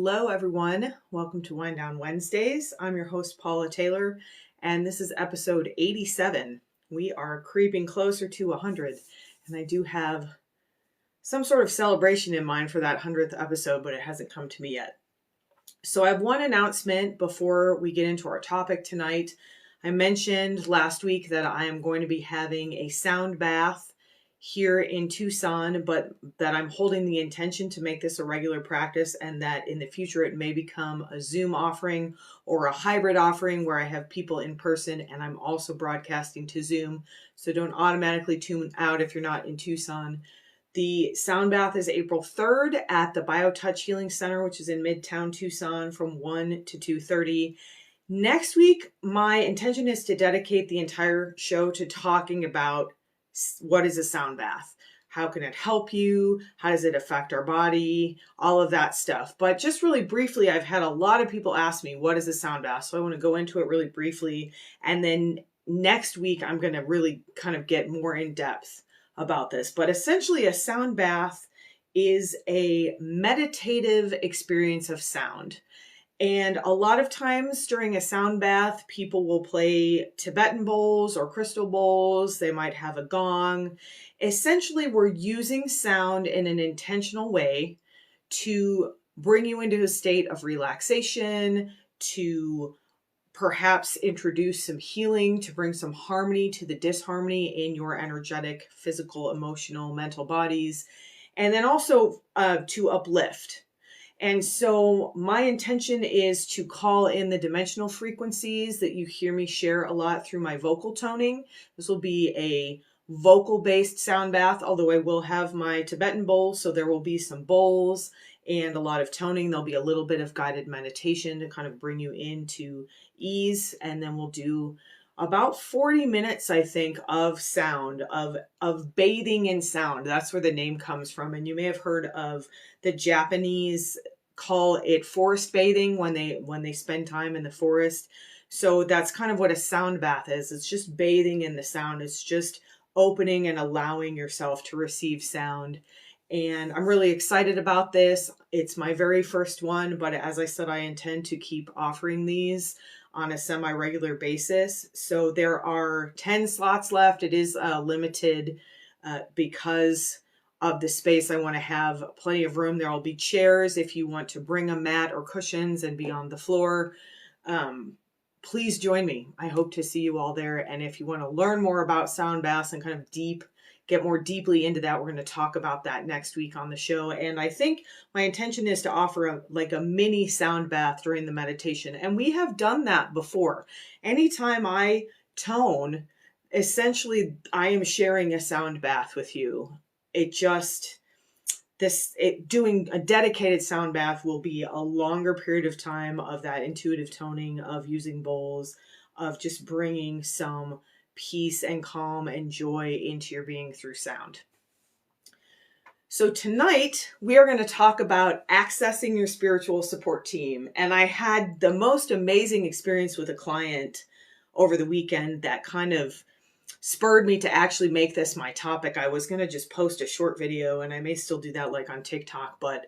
Hello, everyone. Welcome to Wind Down Wednesdays. I'm your host, Paula Taylor, and this is episode 87. We are creeping closer to 100, and I do have some sort of celebration in mind for that 100th episode, but it hasn't come to me yet. So I have one announcement before we get into our topic tonight. I mentioned last week that I am going to be having a sound bath here in Tucson, but that I'm holding the intention to make this a regular practice, and that in the future it may become a Zoom offering or a hybrid offering where I have people in person and I'm also broadcasting to Zoom. So don't automatically tune out if you're not in Tucson. The sound bath is April 3rd at the BioTouch Healing Center, which is in Midtown Tucson, from 1 to 2:30. Next week, my intention is to dedicate the entire show to talking about what is a sound bath? How can it help you? How does it affect our body? All of that stuff. But just really briefly, I've had a lot of people ask me, what is a sound bath? So I want to go into it really briefly. And then next week, I'm going to really kind of get more in depth about this. But essentially, a sound bath is a meditative experience of sound. And a lot of times during a sound bath, people will play Tibetan bowls or crystal bowls. They might have a gong. Essentially, we're using sound in an intentional way to bring you into a state of relaxation, to perhaps introduce some healing, to bring some harmony to the disharmony in your energetic, physical, emotional, mental bodies, and then also to uplift. And so my intention is to call in the dimensional frequencies that you hear me share a lot through my vocal toning. This will be a vocal-based sound bath, although I will have my Tibetan bowl, so there will be some bowls and a lot of toning. There'll be a little bit of guided meditation to kind of bring you into ease, and then we'll do about 40 minutes, I think, of sound, of bathing in sound. That's where the name comes from. And you may have heard of the Japanese call it forest bathing when they spend time in the forest. So that's kind of what a sound bath is. It's just bathing in the sound. It's just opening and allowing yourself to receive sound. And I'm really excited about this. It's my very first one, but as I said, I intend to keep offering these on a semi-regular basis. So there are 10 slots left. It is limited because of the space. I want to have plenty of room. There will be chairs if you want to bring a mat or cushions and be on the floor. Please join me. I hope to see you all there. And if you want to learn more about sound baths and kind of get more deeply into that, we're going to talk about that next week on the show. And I think my intention is to offer a mini sound bath during the meditation. And we have done that before. Anytime I tone, essentially I am sharing a sound bath with you. Doing a dedicated sound bath will be a longer period of time of that intuitive toning, of using bowls, of just bringing some peace and calm and joy into your being through sound. So tonight we are going to talk about accessing your spiritual support team. And I had the most amazing experience with a client over the weekend that kind of spurred me to actually make this my topic. I was going to just post a short video, and I may still do that like on TikTok, but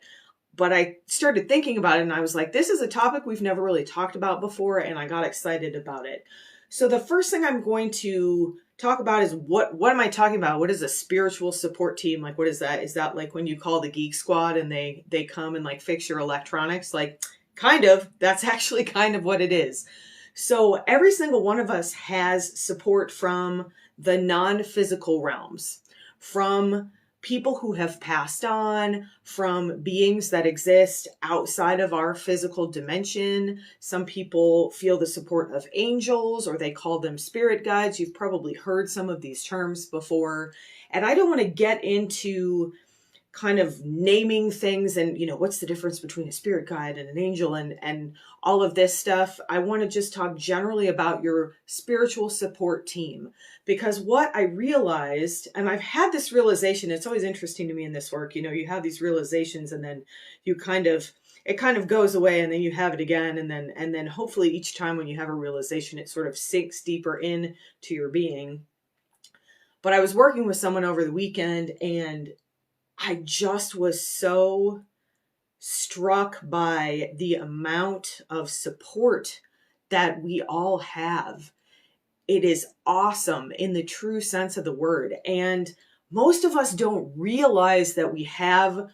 I started thinking about it and I was like, this is a topic we've never really talked about before, and I got excited about it. So the first thing I'm going to talk about is what am I talking about? What is a spiritual support team? Like, what is that? Is that like when you call the Geek Squad and they come and like fix your electronics? Like, kind of. That's actually kind of what it is. So every single one of us has support from the non-physical realms, from people who have passed on, from beings that exist outside of our physical dimension. Some people feel the support of angels, or they call them spirit guides. You've probably heard some of these terms before. And I don't want to get into kind of naming things and, what's the difference between a spirit guide and an angel and all of this stuff. I want to just talk generally about your spiritual support team, because what I realized, and I've had this realization, it's always interesting to me in this work, you have these realizations and then it kind of goes away and then you have it again. And then hopefully each time when you have a realization, it sort of sinks deeper in to your being. But I was working with someone over the weekend and I just was so struck by the amount of support that we all have. It is awesome in the true sense of the word. And most of us don't realize that we have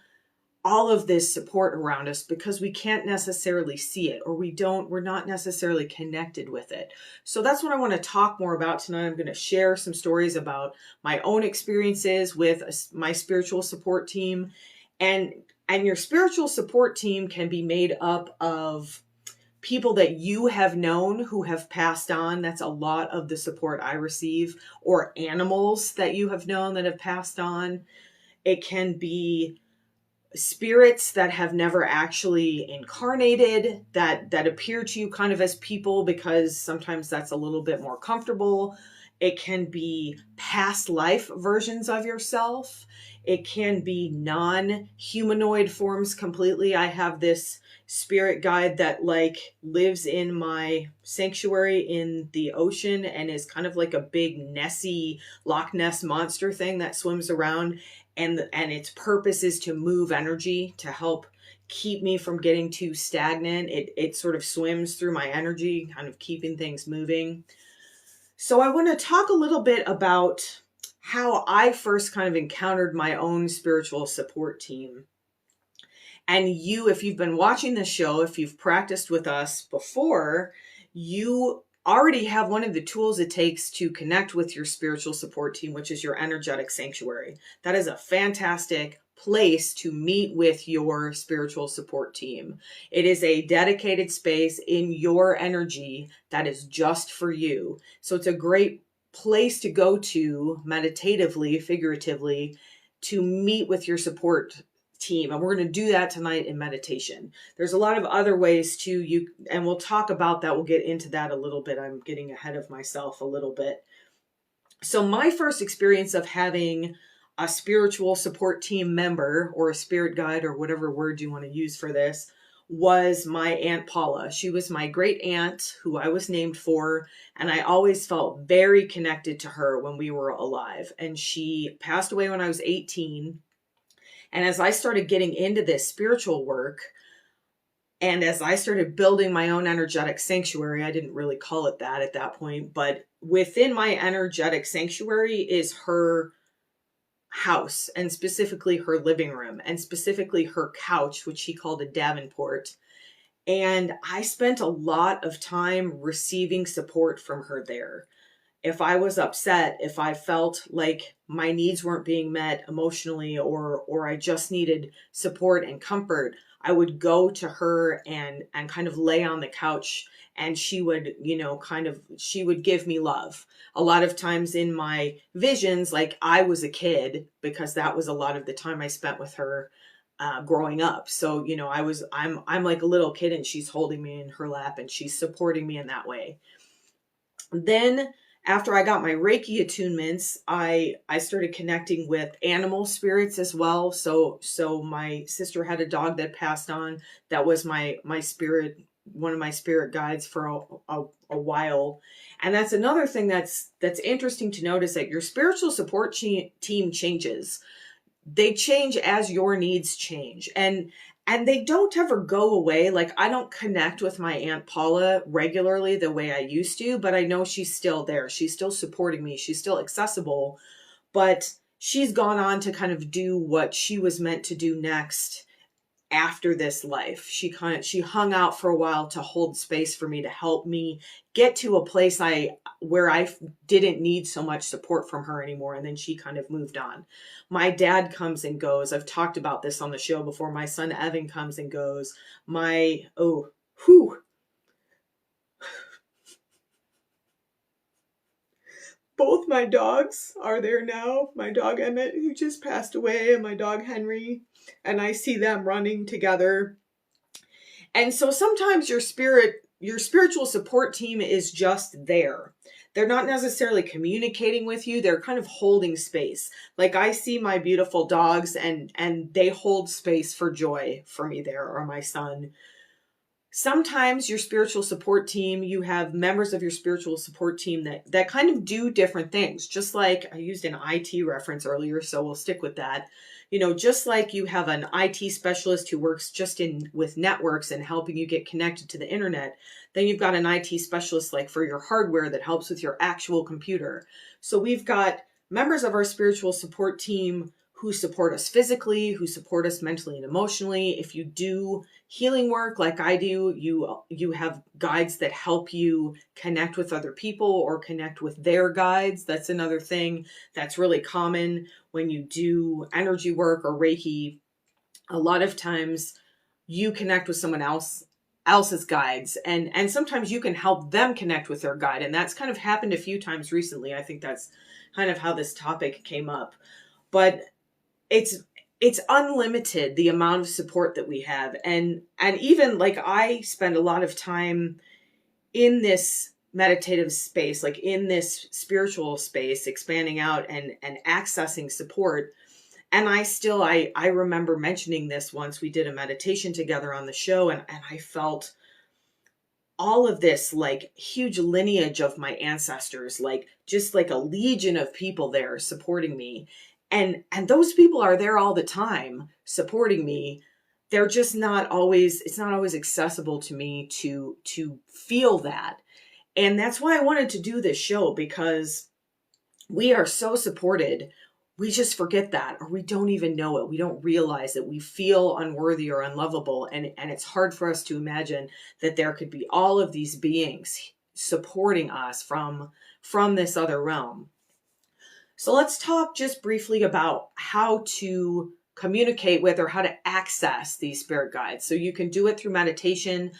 all of this support around us because we can't necessarily see it, or we're not necessarily connected with it. So that's what I want to talk more about tonight. I'm going to share some stories about my own experiences with my spiritual support team. And your spiritual support team can be made up of people that you have known who have passed on. That's a lot of the support I receive. Or animals that you have known that have passed on. It can be spirits that have never actually incarnated, that appear to you kind of as people because sometimes that's a little bit more comfortable. It can be past life versions of yourself. It can be non-humanoid forms completely. I have this spirit guide that like lives in my sanctuary in the ocean and is kind of like a big Nessie Loch Ness monster thing that swims around. And its purpose is to move energy, to help keep me from getting too stagnant. It sort of swims through my energy, kind of keeping things moving. So I want to talk a little bit about how I first kind of encountered my own spiritual support team. And you, if you've been watching this show, if you've practiced with us before, you already have one of the tools it takes to connect with your spiritual support team, which is your energetic sanctuary. That is a fantastic place to meet with your spiritual support team. It is a dedicated space in your energy that is just for you. So it's a great place to go to meditatively, figuratively, to meet with your support team. And we're going to do that tonight in meditation. There's a lot of other ways too, and we'll talk about that. We'll get into that a little bit. I'm getting ahead of myself a little bit. So my first experience of having a spiritual support team member or a spirit guide or whatever word you want to use for this was my Aunt Paula. She was my great aunt who I was named for, and I always felt very connected to her when we were alive. And she passed away when I was 18. And as I started getting into this spiritual work, and as I started building my own energetic sanctuary, I didn't really call it that at that point, but within my energetic sanctuary is her house, and specifically her living room, and specifically her couch, which she called a Davenport. And I spent a lot of time receiving support from her there. If I was upset, if I felt like my needs weren't being met emotionally, or I just needed support and comfort, I would go to her and kind of lay on the couch, and she would, she would give me love. A lot of times in my visions, like I was a kid, because that was a lot of the time I spent with her growing up. So, I'm like a little kid and she's holding me in her lap and she's supporting me in that way. Then after I got my Reiki attunements, I started connecting with animal spirits as well. So my sister had a dog that passed on. That was my spirit, one of my spirit guides for a while. And that's another thing that's interesting to notice, that your spiritual support team changes. They change as your needs change. And they don't ever go away. Like, I don't connect with my Aunt Paula regularly the way I used to, but I know she's still there. She's still supporting me. She's still accessible, but she's gone on to kind of do what she was meant to do next after this life. She hung out for a while to hold space for me, to help me get to a place where I didn't need so much support from her anymore. And then she kind of moved on. My dad comes and goes. I've talked about this on the show before. My son Evan comes and goes. Both my dogs are there now. My dog Emmett, who just passed away, and my dog Henry, and I see them running together. And so sometimes your spiritual support team is just there. They're not necessarily communicating with you. They're kind of holding space. Like, I see my beautiful dogs and they hold space for Joy for me there, or my son. Sometimes your spiritual support team, you have members of your spiritual support team that kind of do different things. Just like I used an IT reference earlier, so we'll stick with that. Just like you have an IT specialist who works just with networks and helping you get connected to the internet, then you've got an IT specialist like for your hardware that helps with your actual computer. So we've got members of our spiritual support team who support us physically, who support us mentally and emotionally. If you do healing work like I do, you have guides that help you connect with other people or connect with their guides. That's another thing that's really common when you do energy work or Reiki. A lot of times you connect with someone else's guides, and sometimes you can help them connect with their guide. And that's kind of happened a few times recently. I think that's kind of how this topic came up. But it's unlimited, the amount of support that we have. And even like I spend a lot of time in this meditative space, like in this spiritual space, expanding out and accessing support. And I remember mentioning this once we did a meditation together on the show, and I felt all of this like huge lineage of my ancestors, like just like a legion of people there supporting me. And those people are there all the time supporting me. They're just it's not always accessible to me to feel that. And that's why I wanted to do this show, because we are so supported. We just forget that, or we don't even know it. We don't realize it. We feel unworthy or unlovable. And it's hard for us to imagine that there could be all of these beings supporting us from this other realm. So let's talk just briefly about how to communicate with or how to access these spirit guides. So you can do it through meditation.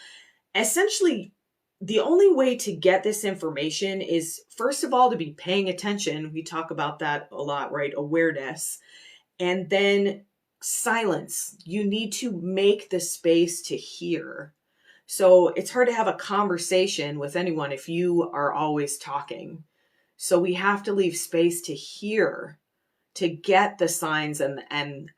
Essentially, the only way to get this information is, first of all, to be paying attention. We talk about that a lot, right? Awareness. And then silence. You need to make the space to hear. So it's hard to have a conversation with anyone if you are always talking. So we have to leave space to hear, to get the signs and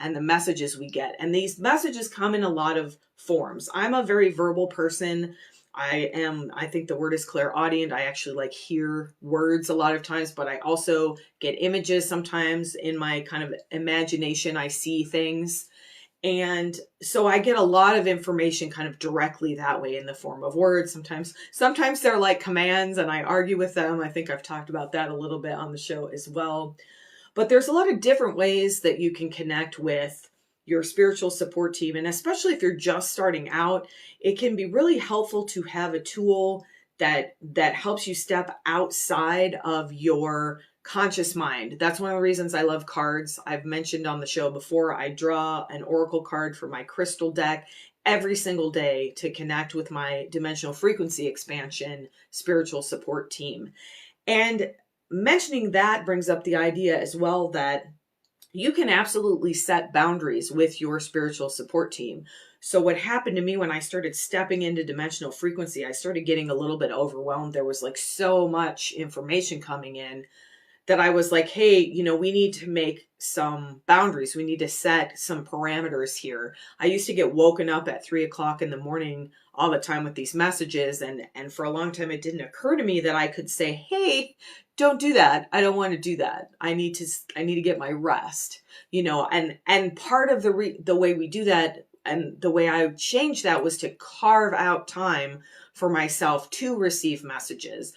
the messages we get. And these messages come in a lot of forms. I'm a very verbal person. I think the word is clairaudient. I actually like hear words a lot of times, but I also get images sometimes in my kind of imagination. I see things. And so I get a lot of information kind of directly that way in the form of words. Sometimes they're like commands and I argue with them. I think I've talked about that a little bit on the show as well. But there's a lot of different ways that you can connect with your spiritual support team. And especially if you're just starting out, it can be really helpful to have a tool that helps you step outside of your conscious mind. That's one of the reasons I love cards. I've mentioned on the show before, I draw an oracle card for my crystal deck every single day to connect with my dimensional frequency expansion spiritual support team. And mentioning that brings up the idea as well that you can absolutely set boundaries with your spiritual support team. So what happened to me when I started stepping into dimensional frequency, I started getting a little bit overwhelmed. There was like so much information coming in that I was like, hey, we need to make some boundaries. We need to set some parameters here. I used to get woken up at 3:00 in the morning all the time with these messages. And for a long time, it didn't occur to me that I could say, hey, don't do that. I don't want to do that. I need to get my rest, and part of the way we do that and the way I changed that was to carve out time for myself to receive messages.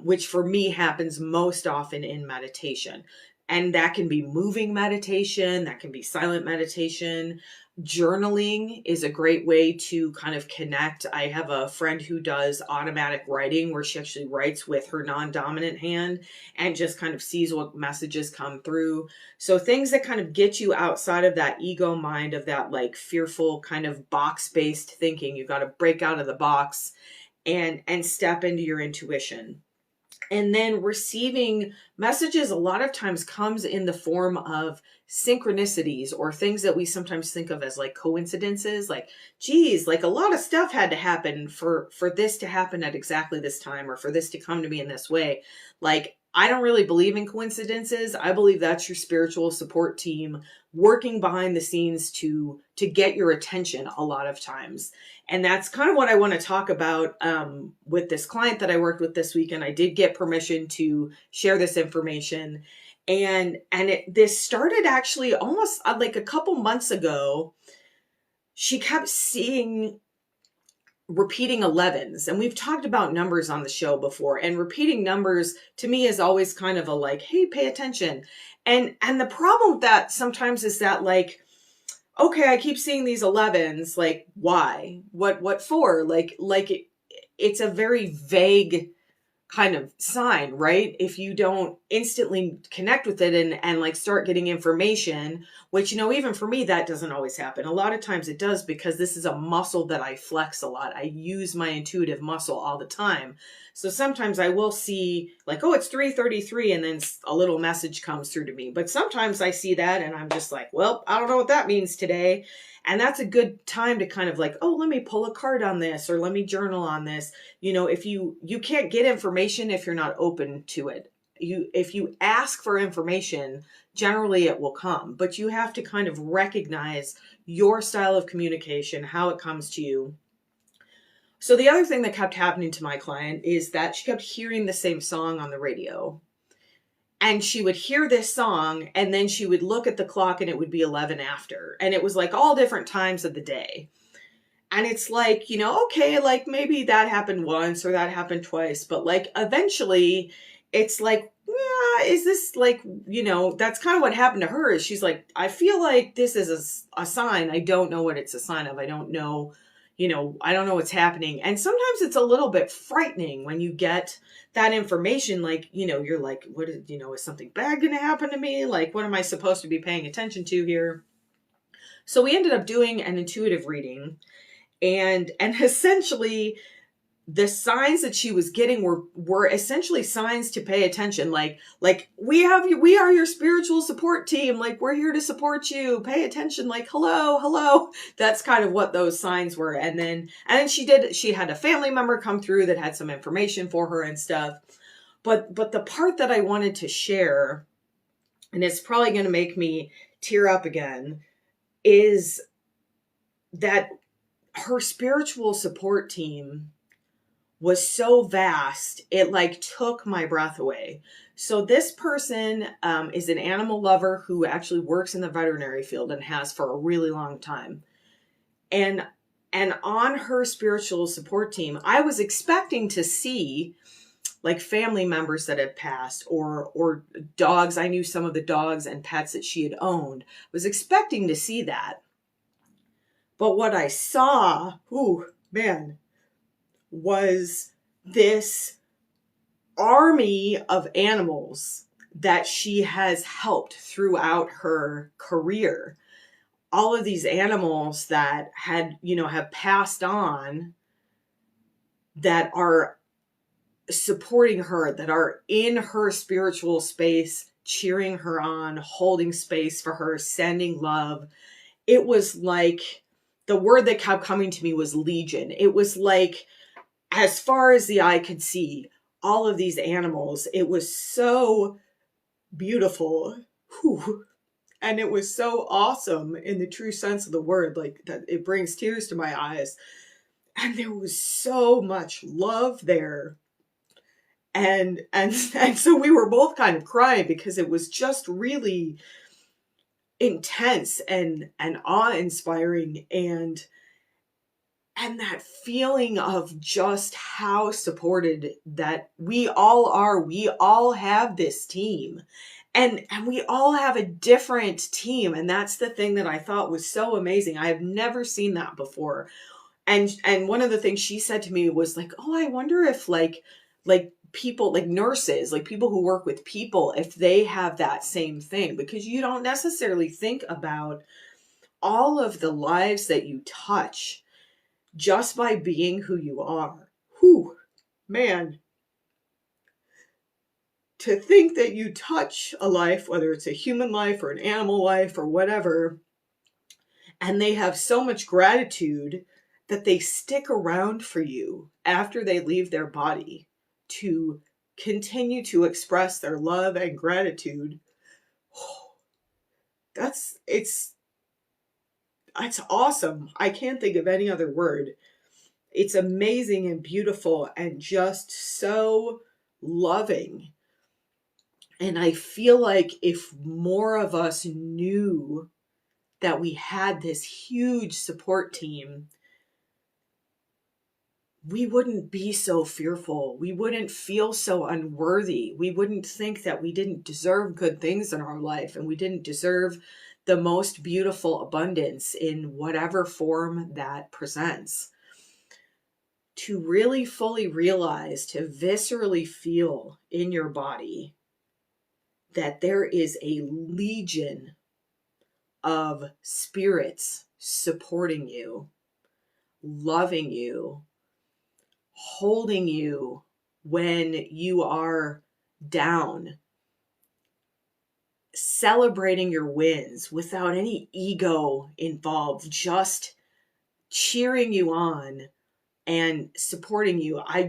Which for me happens most often in meditation. And that can be moving meditation, that can be silent meditation. Journaling is a great way to kind of connect. I have a friend who does automatic writing where she actually writes with her non-dominant hand and just kind of sees what messages come through. So things that kind of get you outside of that ego mind, of that like fearful kind of box-based thinking. You've got to break out of the box and step into your intuition. And then receiving messages a lot of times comes in the form of synchronicities or things that we sometimes think of as like coincidences. Like, geez, like a lot of stuff had to happen for this to happen at exactly this time, or for this to come to me in this way. Like, I don't really believe in coincidences. I believe that's your spiritual support team working behind the scenes to get your attention a lot of times. And that's kind of what I want to talk about with this client that I worked with this weekend. I did get permission to share this information. This started actually almost like a couple months ago. She kept seeing repeating 11s, and we've talked about numbers on the show before, and repeating numbers to me is always kind of a like, hey, pay attention. And the problem with that sometimes is that like, okay, I keep seeing these 11s, like why, what for, it's a very vague kind of sign, right? If you don't instantly connect with it and like start getting information, which, even for me, that doesn't always happen. A lot of times it does, because this is a muscle that I flex a lot. I use my intuitive muscle all the time. So sometimes I will see like, oh, it's 3:33, and then a little message comes through to me. But sometimes I see that and I'm just like, well, I don't know what that means today. And that's a good time to kind of like, oh, let me pull a card on this, or let me journal on this. If you can't get information if you're not open to it. If you ask for information, generally it will come, but you have to kind of recognize your style of communication, how it comes to you. So the other thing that kept happening to my client is that she kept hearing the same song on the radio. And she would hear this song, and then she would look at the clock and it would be 11 after. And it was like all different times of the day. And it's like, okay, like maybe that happened once or that happened twice, but like eventually it's like, yeah, is this like, that's kind of what happened to her. Is she's like, I feel like this is a sign. I don't know what it's a sign of. I don't know, I don't know what's happening. And sometimes it's a little bit frightening when you get that information. Like, you're like, what is, is something bad going to happen to me? Like, what am I supposed to be paying attention to here? So we ended up doing an intuitive reading. And essentially the signs that she was getting were essentially signs to pay attention. Like we are your spiritual support team. Like, we're here to support you. Pay attention. Like, hello. That's kind of what those signs were. And then she had a family member come through that had some information for her and stuff. But the part that I wanted to share, and it's probably going to make me tear up again, is that her spiritual support team was so vast, it like took my breath away. So this person is an animal lover who actually works in the veterinary field and has for a really long time. And on her spiritual support team, I was expecting to see like family members that had passed, or dogs. I knew some of the dogs and pets that she had owned. I was expecting to see that. But what I saw, was this army of animals that she has helped throughout her career. All of these animals that have passed on, that are supporting her, that are in her spiritual space, cheering her on, holding space for her, sending love. It was like, the word that kept coming to me was legion. It was like, as far as the eye could see, all of these animals. It was so beautiful. Whew. And it was so awesome in the true sense of the word, like that it brings tears to my eyes. And there was so much love there. And so we were both kind of crying, because it was just really intense and awe-inspiring, and that feeling of just how supported that we all are. We all have this team, and we all have a different team. And that's the thing that I thought was so amazing. I have never seen that before. And one of the things she said to me was like, oh, I wonder if like people, like nurses, like people who work with people, if they have that same thing, because you don't necessarily think about all of the lives that you touch just by being who you are. Whew, man. To think that you touch a life, whether it's a human life or an animal life or whatever, and they have so much gratitude that they stick around for you after they leave their body to continue to express their love and gratitude. It's awesome. I can't think of any other word. It's amazing and beautiful and just so loving. And I feel like if more of us knew that we had this huge support team, we wouldn't be so fearful. We wouldn't feel so unworthy. We wouldn't think that we didn't deserve good things in our life and we didn't deserve the most beautiful abundance in whatever form that presents. To really fully realize, to viscerally feel in your body that there is a legion of spirits supporting you, loving you, holding you when you are down, celebrating your wins without any ego involved, just cheering you on and supporting you. I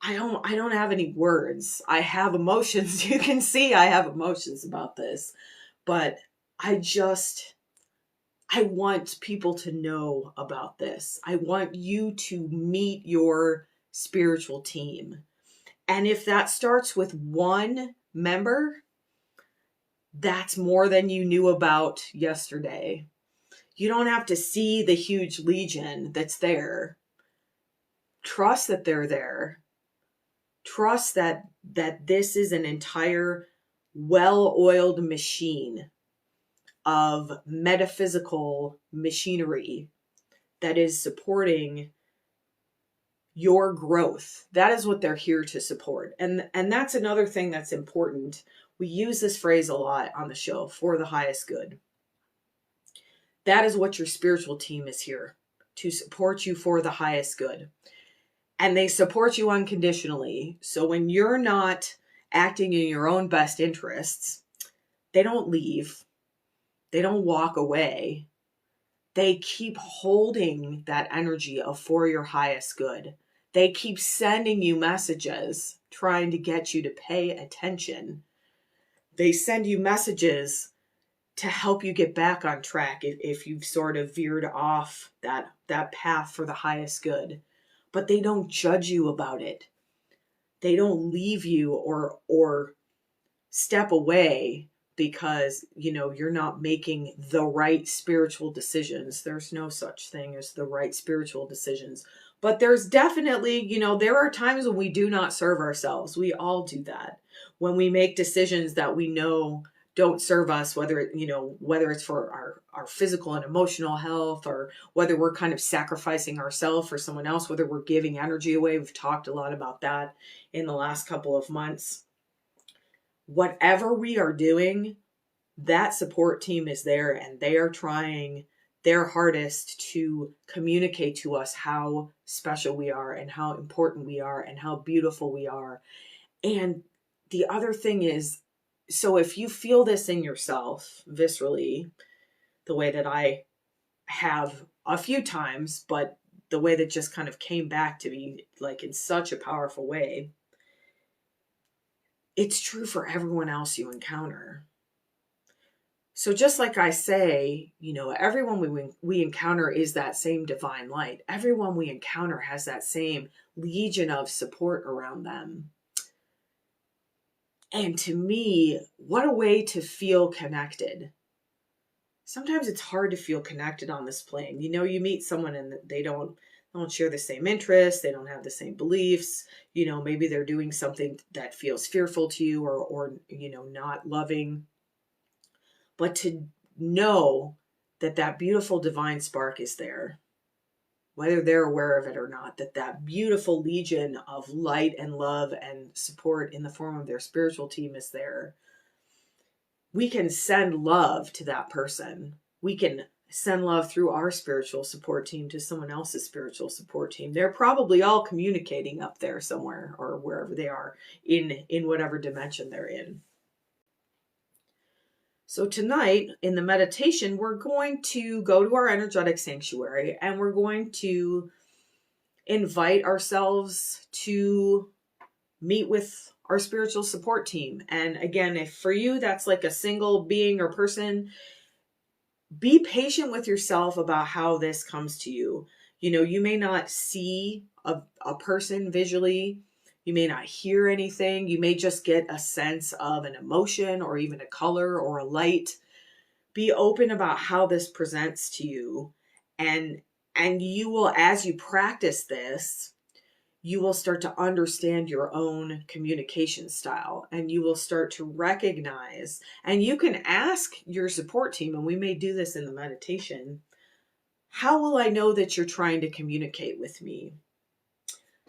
don't have any words. I have emotions. You can see I have emotions about this, but I want people to know about this. I want you to meet your spiritual team. And if that starts with one member, that's more than you knew about yesterday. You don't have to see the huge legion that's there. Trust that they're there. Trust that this is an entire well-oiled machine of metaphysical machinery that is supporting your growth. That is what they're here to support. And that's another thing that's important. We use this phrase a lot on the show, for the highest good. That is what your spiritual team is here to support you for the highest good. And they support you unconditionally. So when you're not acting in your own best interests, they don't leave. They don't walk away. They keep holding that energy of for your highest good. They keep sending you messages trying to get you to pay attention. They send you messages to help you get back on track if you've sort of veered off that path for the highest good. But they don't judge you about it. They don't leave you or step away because, you're not making the right spiritual decisions. There's no such thing as the right spiritual decisions. But there's definitely, there are times when we do not serve ourselves. We all do that. When we make decisions that we know don't serve us, whether it's for our physical and emotional health, or whether we're kind of sacrificing ourselves for someone else, whether we're giving energy away. We've talked a lot about that in the last couple of months. Whatever we are doing, that support team is there and they are trying their hardest to communicate to us how special we are and how important we are and how beautiful we are. And the other thing is, so if you feel this in yourself viscerally, the way that I have a few times, but the way that just kind of came back to me like in such a powerful way, it's true for everyone else you encounter. So just like I say, everyone we encounter is that same divine light. Everyone we encounter has that same legion of support around them. And to me, what a way to feel connected. Sometimes it's hard to feel connected on this plane. You meet someone and they don't share the same interests. They don't have the same beliefs. Maybe they're doing something that feels fearful to you or not loving. But to know that beautiful divine spark is there, whether they're aware of it or not, that beautiful legion of light and love and support in the form of their spiritual team is there. We can send love to that person. We can send love through our spiritual support team to someone else's spiritual support team. They're probably all communicating up there somewhere or wherever they are in whatever dimension they're in. So tonight in the meditation, we're going to go to our energetic sanctuary and we're going to invite ourselves to meet with our spiritual support team. And again, if for you that's like a single being or person, be patient with yourself about how this comes to you. You may not see a person visually. You may not hear anything. You may just get a sense of an emotion or even a color or a light. Be open about how this presents to you. And you will, as you practice this, you will start to understand your own communication style, and you will start to recognize, and you can ask your support team, and we may do this in the meditation, how will I know that you're trying to communicate with me?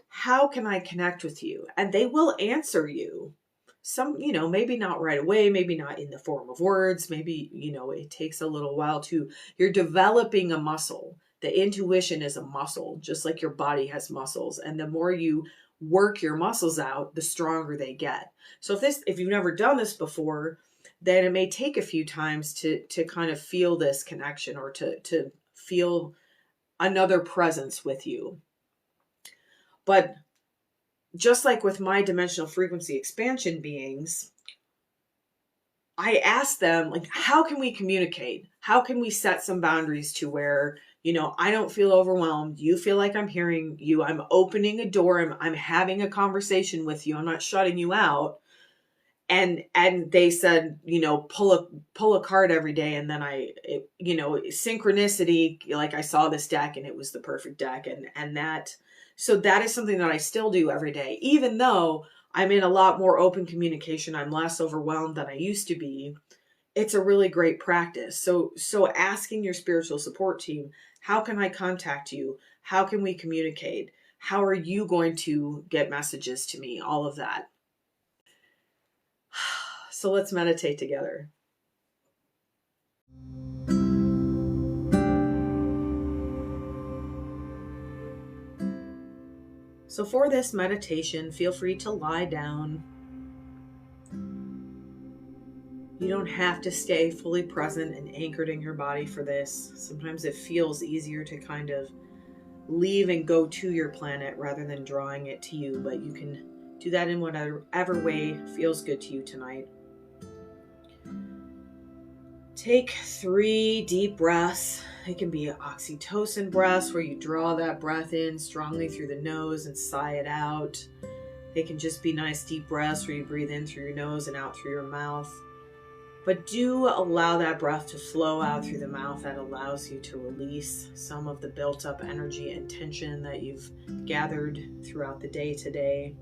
How can I connect with you? And they will answer you. Some, maybe not right away, maybe not in the form of words, maybe, it takes a little while to, you're developing a muscle. The intuition is a muscle, just like your body has muscles. And the more you work your muscles out, the stronger they get. So if you've never done this before, then it may take a few times to kind of feel this connection, or to feel another presence with you. But just like with my dimensional frequency expansion beings, I ask them, like, how can we communicate? How can we set some boundaries to where, I don't feel overwhelmed. You feel like I'm hearing you. I'm opening a door. I'm having a conversation with you. I'm not shutting you out. And they said, pull a card every day. And then synchronicity, like I saw this deck and it was the perfect deck. So that is something that I still do every day, even though I'm in a lot more open communication. I'm less overwhelmed than I used to be. It's a really great practice. So asking your spiritual support team, how can I contact you? How can we communicate? How are you going to get messages to me? All of that. So let's meditate together. So for this meditation, feel free to lie down. You don't have to stay fully present and anchored in your body for this. Sometimes it feels easier to kind of leave and go to your planet rather than drawing it to you, but you can do that in whatever way feels good to you tonight. Take 3 deep breaths. It can be oxytocin breaths where you draw that breath in strongly through the nose and sigh it out. It can just be nice deep breaths where you breathe in through your nose and out through your mouth. But do allow that breath to flow out through the mouth. That allows you to release some of the built up energy and tension that you've gathered throughout the day today.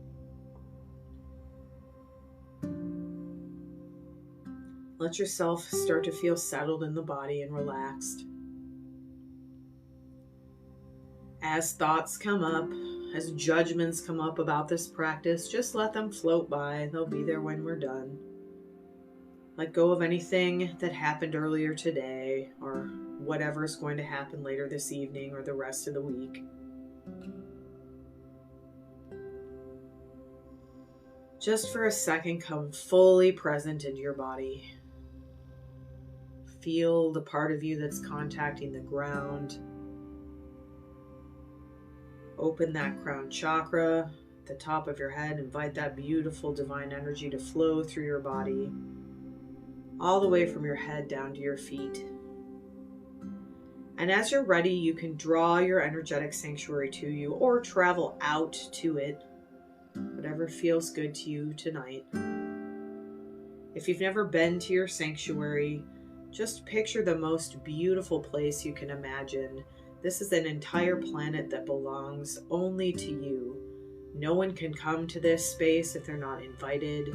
Let yourself start to feel settled in the body and relaxed. As thoughts come up, as judgments come up about this practice, just let them float by. They'll be there when we're done. Let go of anything that happened earlier today, or whatever is going to happen later this evening or the rest of the week. Just for a second, come fully present into your body. Feel the part of you that's contacting the ground. Open that crown chakra at the top of your head. Invite that beautiful divine energy to flow through your body, all the way from your head down to your feet. And as you're ready, you can draw your energetic sanctuary to you or travel out to it, whatever feels good to you tonight. If you've never been to your sanctuary, just picture the most beautiful place you can imagine. This is an entire planet that belongs only to you. No one can come to this space if they're not invited.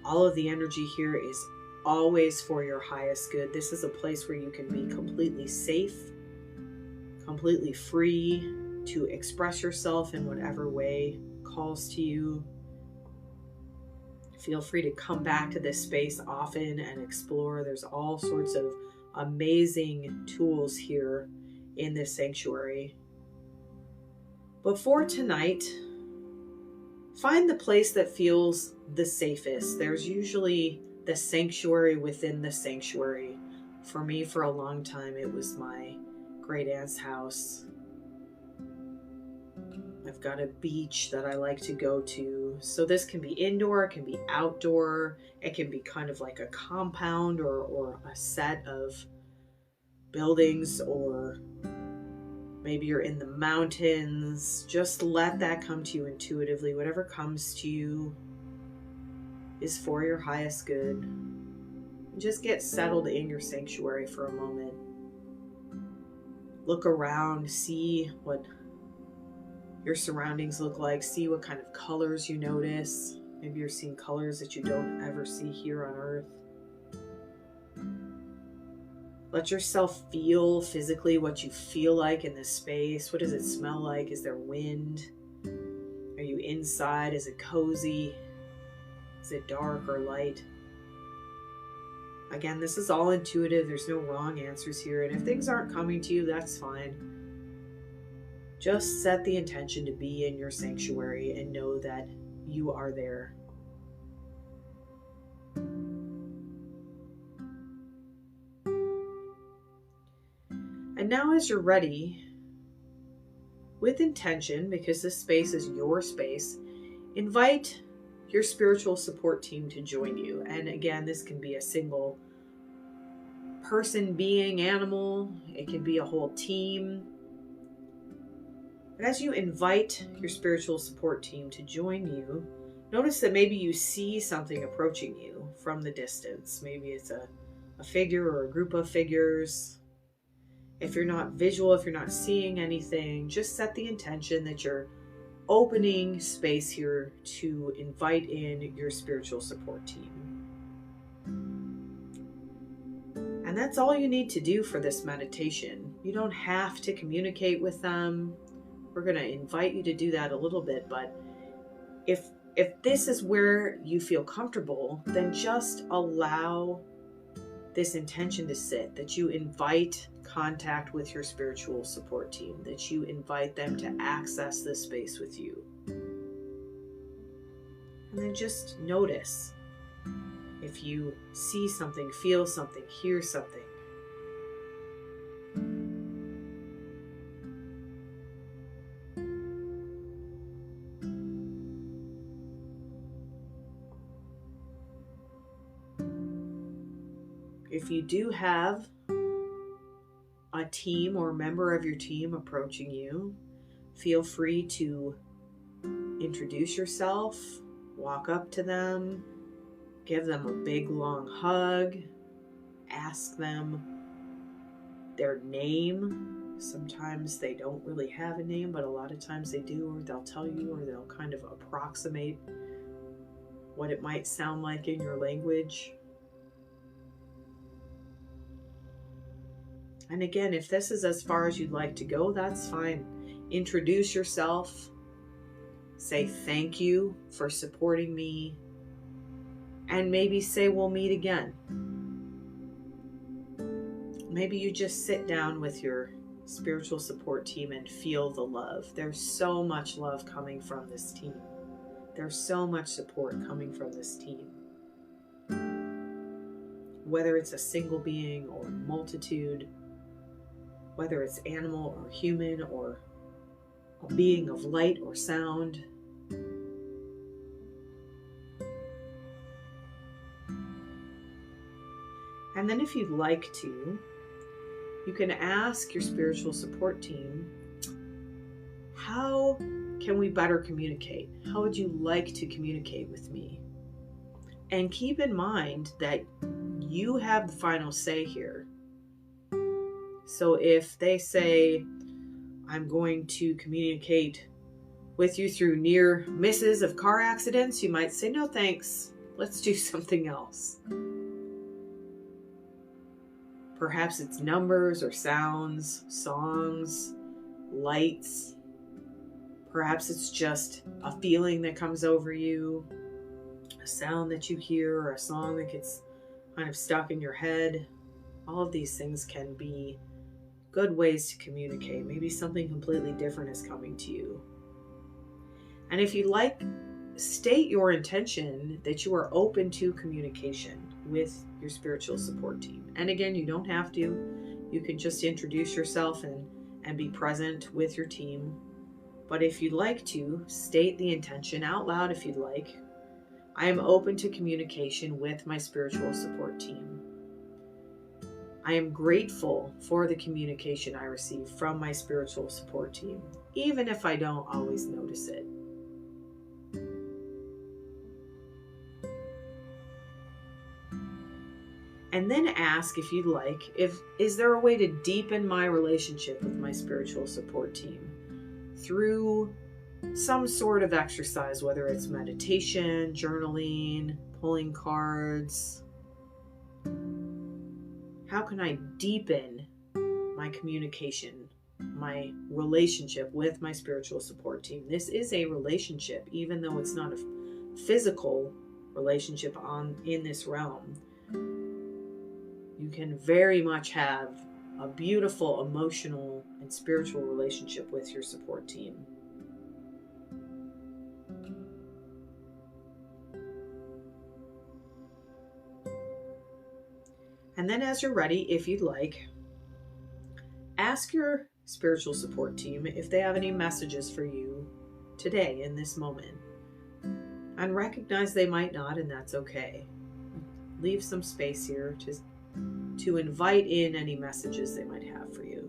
All of the energy here is always for your highest good. This is a place where you can be completely safe, completely free to express yourself in whatever way calls to you. Feel free to come back to this space often and explore. There's all sorts of amazing tools here in this sanctuary. But for tonight, find the place that feels the safest. There's usually the sanctuary within the sanctuary. For me, for a long time, it was my great aunt's house. I've got a beach that I like to go to. So this can be indoor, it can be outdoor, it can be kind of like a compound or a set of buildings or Maybe you're in the mountains. Just let that come to you intuitively. Whatever comes to you is for your highest good. Just get settled in your sanctuary for a moment. Look around, see what your surroundings look like. See what kind of colors you notice. Maybe you're seeing colors that you don't ever see here on Earth. Let yourself feel physically what you feel like in this space. What does it smell like? Is there wind? Are you inside? Is it cozy? Is it dark or light? Again, this is all intuitive. There's no wrong answers here. And if things aren't coming to you, that's fine. Just set the intention to be in your sanctuary and know that you are there. And now as you're ready, with intention, because this space is your space, invite your spiritual support team to join you. And again, this can be a single person, being, animal. It can be a whole team. But as you invite your spiritual support team to join you, notice that maybe you see something approaching you from the distance. Maybe it's a figure or a group of figures. If you're not visual, if you're not seeing anything, just set the intention that you're opening space here to invite in your spiritual support team. And that's all you need to do for this meditation. You don't have to communicate with them. We're going to invite you to do that a little bit, but if this is where you feel comfortable, then just allow this intention to sit, that you invite contact with your spiritual support team, that you invite them to access this space with you. And then just notice if you see something, feel something, hear something. If you do have a team or member of your team approaching you, feel free to introduce yourself, walk up to them, give them a big long hug, ask them their name. Sometimes they don't really have a name, but a lot of times they do, or they'll tell you, or they'll kind of approximate what it might sound like in your language. And again, if this is as far as you'd like to go, that's fine. Introduce yourself. Say thank you for supporting me. And maybe say we'll meet again. Maybe you just sit down with your spiritual support team and feel the love. There's so much love coming from this team. There's so much support coming from this team. Whether it's a single being or multitude, whether it's animal or human or a being of light or sound. And then if you'd like to, you can ask your spiritual support team, how can we better communicate? How would you like to communicate with me? And keep in mind that you have the final say here. So if they say, I'm going to communicate with you through near misses of car accidents, you might say, no thanks, let's do something else. Perhaps it's numbers or sounds, songs, lights. Perhaps it's just a feeling that comes over you, a sound that you hear, or a song that gets kind of stuck in your head. All of these things can be good ways to communicate. Maybe something completely different is coming to you. And if you like, state your intention that you are open to communication with your spiritual support team. And again, you don't have to. You can just introduce yourself and be present with your team. But if you'd like to, state the intention out loud if you'd like. I am open to communication with my spiritual support team. I am grateful for the communication I receive from my spiritual support team, even if I don't always notice it. And then ask, if you'd like, is there a way to deepen my relationship with my spiritual support team through some sort of exercise, whether it's meditation, journaling, pulling cards. How can I deepen my communication, my relationship with my spiritual support team? This is a relationship, even though it's not a physical relationship in this realm. You can very much have a beautiful emotional and spiritual relationship with your support team. And then as you're ready, if you'd like, ask your spiritual support team if they have any messages for you today in this moment. And recognize they might not, and that's okay. Leave some space here to invite in any messages they might have for you.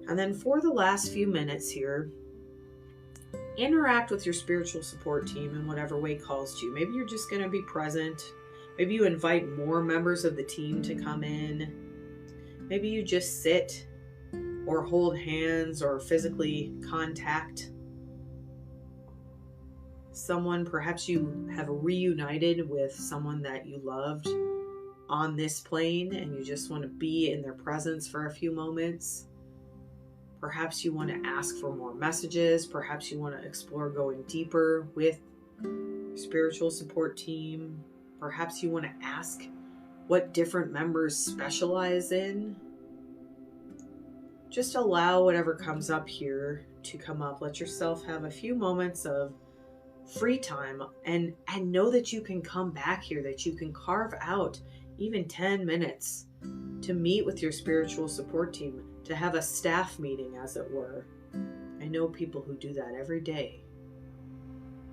And then for the last few minutes here, interact with your spiritual support team in whatever way calls to you. Maybe you're just going to be present. Maybe you invite more members of the team to come in. Maybe you just sit or hold hands or physically contact someone. Perhaps you have reunited with someone that you loved on this plane and you just want to be in their presence for a few moments. Perhaps you want to ask for more messages. Perhaps you want to explore going deeper with your spiritual support team. Perhaps you want to ask what different members specialize in. Just allow whatever comes up here to come up. Let yourself have a few moments of free time and know that you can come back here, that you can carve out even 10 minutes to meet with your spiritual support team, to have a staff meeting, as it were. I know people who do that every day.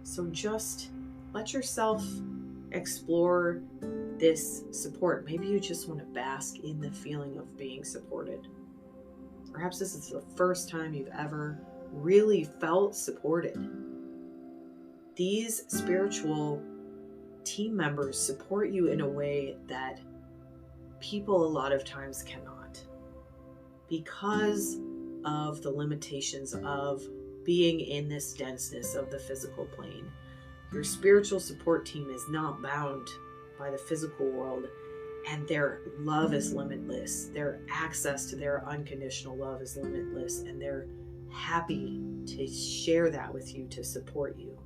So just let yourself explore this support. Maybe you just want to bask in the feeling of being supported. Perhaps this is the first time you've ever really felt supported. These spiritual team members support you in a way that people a lot of times cannot, because of the limitations of being in this denseness of the physical plane. Your spiritual support team is not bound by the physical world, and their love is limitless. Their access to their unconditional love is limitless, and they're happy to share that with you, to support you.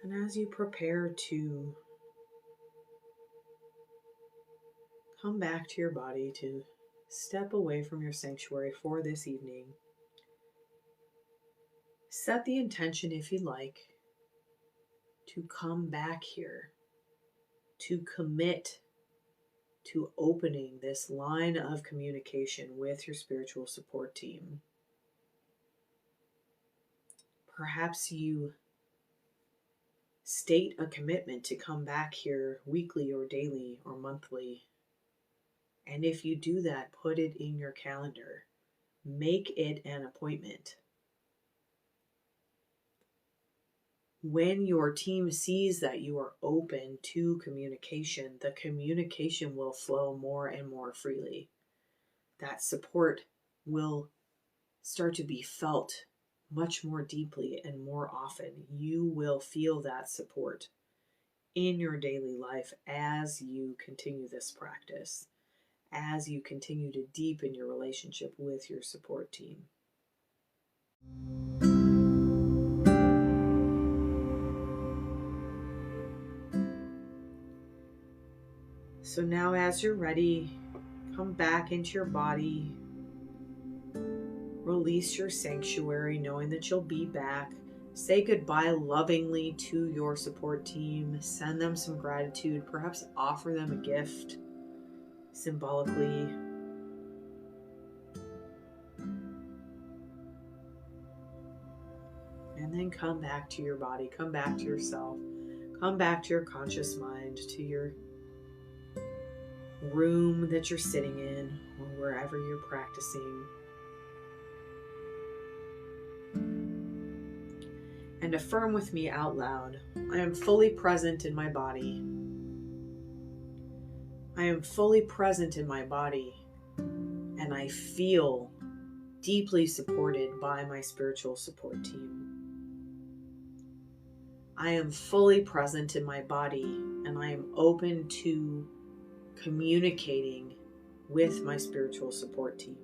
And as you prepare to come back to your body, to step away from your sanctuary for this evening, set the intention, if you'd like, to come back here, to commit to opening this line of communication with your spiritual support team. Perhaps you state a commitment to come back here weekly or daily or monthly. And if you do that, put it in your calendar. Make it an appointment. When your team sees that you are open to communication, the communication will flow more and more freely. That support will start to be felt much more deeply and more often. You will feel that support in your daily life as you continue this practice, as you continue to deepen your relationship with your support team. So now as you're ready, come back into your body. Release your sanctuary, knowing that you'll be back. Say goodbye lovingly to your support team. Send them some gratitude. Perhaps offer them a gift symbolically. And then come back to your body. Come back to yourself. Come back to your conscious mind, to your room that you're sitting in, or wherever you're practicing. And affirm with me out loud, I am fully present in my body. I am fully present in my body, and I feel deeply supported by my spiritual support team. I am fully present in my body, and I am open to communicating with my spiritual support team.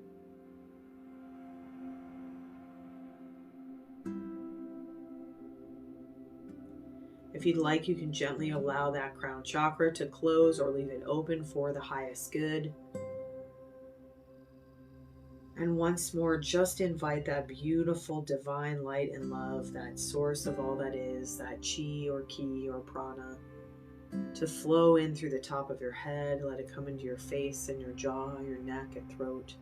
If you'd like, you can gently allow that crown chakra to close or leave it open for the highest good. And once more, just invite that beautiful divine light and love, that source of all that is, that chi or ki or prana, to flow in through the top of your head. Let it come into your face and your jaw, your neck and throat,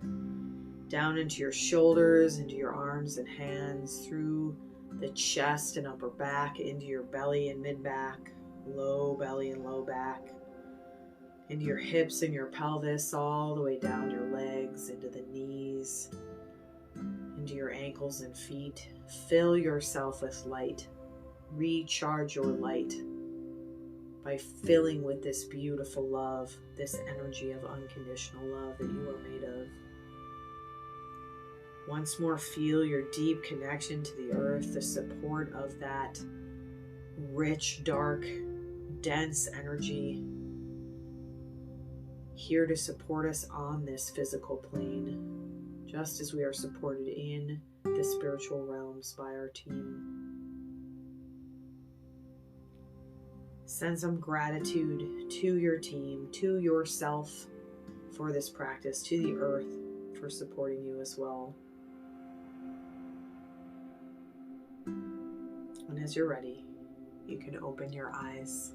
down into your shoulders, into your arms and hands, through the chest and upper back, into your belly and mid-back, low belly and low back, into your hips and your pelvis, all the way down your legs, into the knees, into your ankles and feet. Fill yourself with light. Recharge your light by filling with this beautiful love, this energy of unconditional love that you are made of. Once more, feel your deep connection to the earth, the support of that rich, dark, dense energy here to support us on this physical plane, just as we are supported in the spiritual realms by our team. Send some gratitude to your team, to yourself for this practice, to the earth for supporting you as well. And as you're ready, you can open your eyes.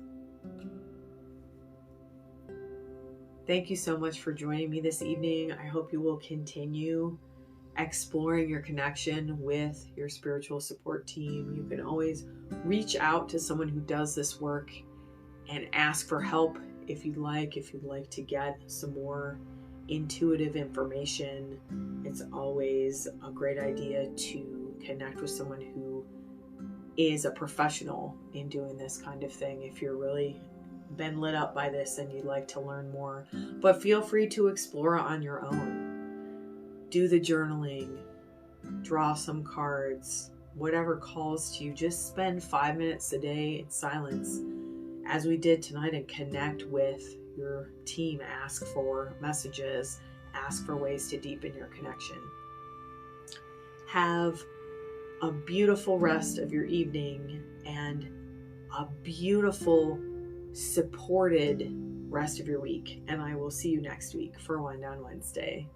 Thank you so much for joining me this evening. I hope you will continue exploring your connection with your spiritual support team. You can always reach out to someone who does this work and ask for help if you'd like to get some more intuitive information. It's always a great idea to connect with someone who is a professional in doing this kind of thing if you're really been lit up by this and you'd like to learn more. But feel free to explore on your own. Do the journaling, draw some cards, whatever calls to you. Just spend 5 minutes a day in silence, as we did tonight, and connect with your team. Ask for messages, ask for ways to deepen your connection. Have a beautiful rest of your evening, and a beautiful, supported rest of your week. And I will see you next week for Wind Down Wednesday.